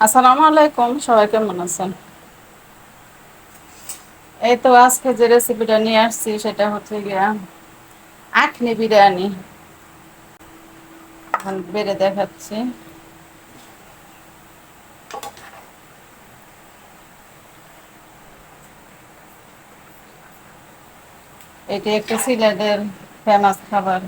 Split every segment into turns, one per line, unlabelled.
আসসালামু আলাইকুম, সবাই কেমন আছেন? এই তো আজকে যে রেসিপিটা নিয়ে আসছি সেটা হচ্ছে গিয়া আখনি বিরিয়ানি। এখন বেড়ে দেখাচ্ছি। এটি একটা সিলেটের ফেমাস খাবার।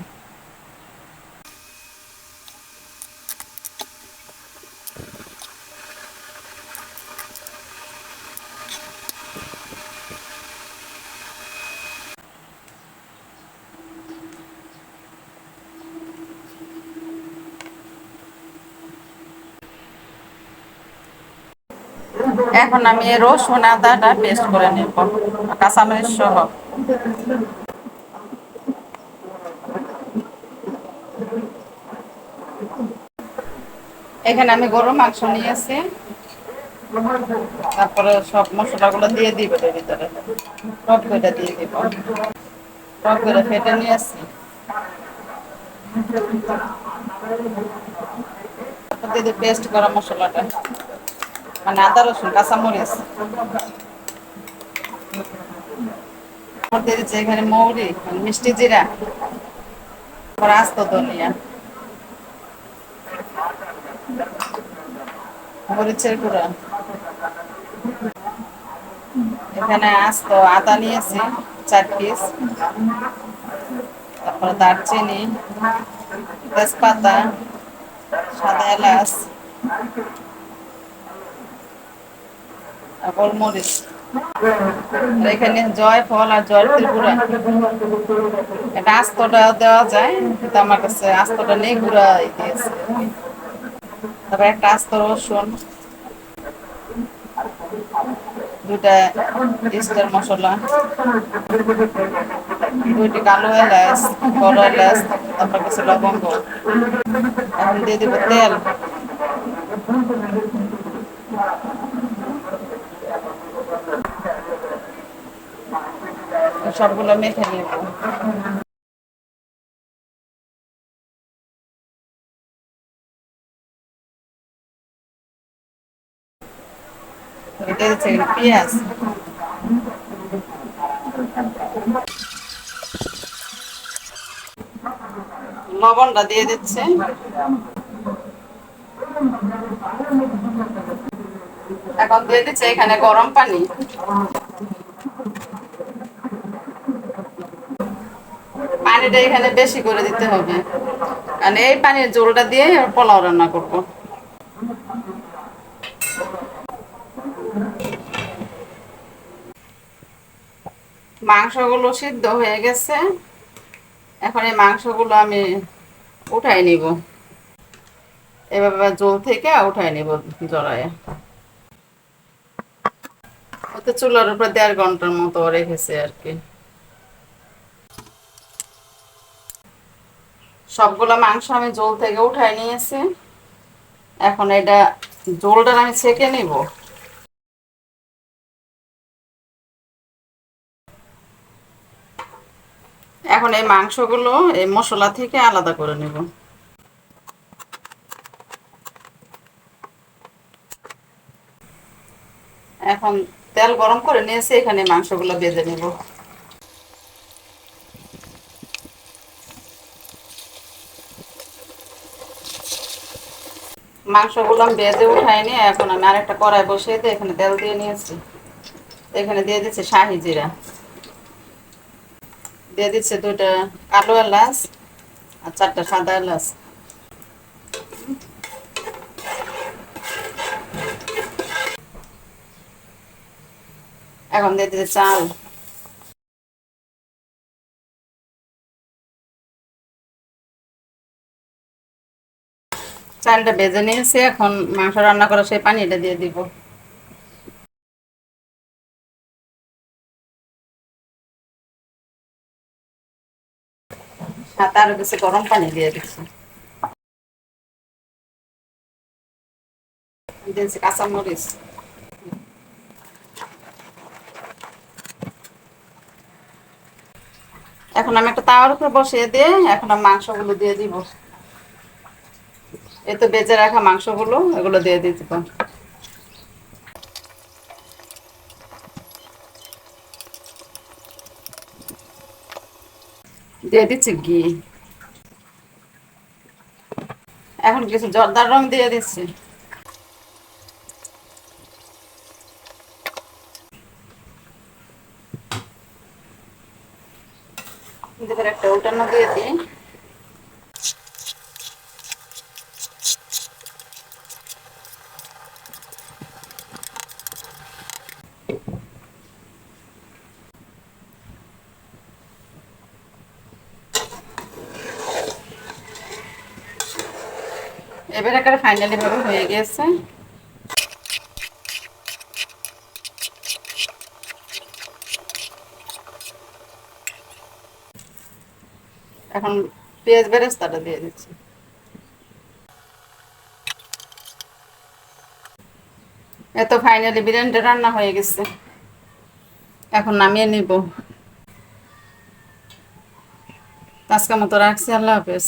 এখন আমি রসুন আদাটা পেস্ট করে নেব, কাঁচামরিচ সহ। এখানে আমি গরুর মাংস নিয়েছি, তারপরে সব মশলাগুলো দিয়ে দিব এর ভিতরে। টক দইটা দিয়ে দিব, টক দইটা ফেটে নিয়ে আসছি। তারপর দিয়ে দিই পেস্ট করা মশলাটা, মানে আদা রসুন কাঁচামরিচ। তারপর দিয়ে দিচ্ছি এখানে মৌরি, মিষ্টি জিরা, তারপর আস্ত ধনিয়া, মরিচের গুঁড়া। এখানে আস্ত আদা নিয়েছি 4 পিস, তারপরে দারচিনি, তেজপাতা, সাদা এলাচ, আর গোলমরিচ। আর এখানে জয়ফল আর জয়ত্রী গুঁড়া। এটা আস্তটা দেওয়া যায়, কিন্তু আমার কাছে আস্তটা নেই, গুঁড়া দিয়েছে। তারপর একটা আস্ত রসুন, 2টা স্টার মশলা, 2টি কালো এলাচ, বড় এলাচ, তারপর কিছু লবঙ্গ। এখন দিয়ে দিব তেল। সবগুলো মেখে নিব। এটা হচ্ছে পেঁয়াজ, লবণটা দিয়ে দিচ্ছে। এখন দিয়ে দিচ্ছে এখানে গরম পানি। পানিটা এখানে বেশি করে দিতে হবে, কারণ এই পানির ঝোলটা দিয়ে পোলাও রান্না করবো। মাংসগুলো সিদ্ধ হয়ে গেছে, এখন এই মাংসগুলো আমি উঠাই নিব। এভাবে জল থেকে উঠাই নিব জড়ায়। ওতে চুলার উপর 1.5 ঘন্টার মতো রেখেছে আর কি। সবগুলো মাংস আমি জল থেকে উঠাই নিয়েছি। এখন এটা জলটা আমি ছেঁকে নিব। এখন এই মাংসগুলো এই মশলা থেকে আলাদা করে নেব। এখন তেল গরম করে নিয়েছি, এখানে মাংসগুলো ভেজে নেব। মাংসগুলো আমি ভেজে উঠাইনি। এখন আমি আরেকটা কড়াই বসিয়ে দিয়ে এখানে তেল দিয়ে নিয়েছি। এখানে দিয়ে দিচ্ছি শাহি জিরা, দিয়ে দিচ্ছে 2টা কালো এলাচ আর 4টা সাদা এলাচ। এখন দিয়ে দিচ্ছে চাল, চালটা ভেজে নিয়েছি। এখন মাংস রান্না করা সেই পানিটা দিয়ে দিব। সাথে আরো কিছু গরম পানি দিয়ে দিচ্ছি। দিয়েছি কাঁচামরিচ। এখন আমি একটা তাওয়ার উপর বসিয়ে দিয়ে এখন আমি মাংসগুলো দিয়ে দিব। এই তো বেজে রাখা মাংসগুলো, এগুলো দিয়ে দিব। দিয়ে দিচ্ছি ঘি। এখন কিছু জর্দার রং দিয়ে দিচ্ছি। এবার একটা উল্টানো দিয়ে দিই। এবার একটা ফাইনালি ভাবে হয়ে গেছে। এখন পেঁয়াজ বেরেস্তাটা দিয়ে দিচ্ছি। এত ফাইনালি বিরিয়ানিটা রান্না হয়ে গেছে, এখন নামিয়ে নিব। আজকের মতো রাখছি, আল্লাহ হাফেজ।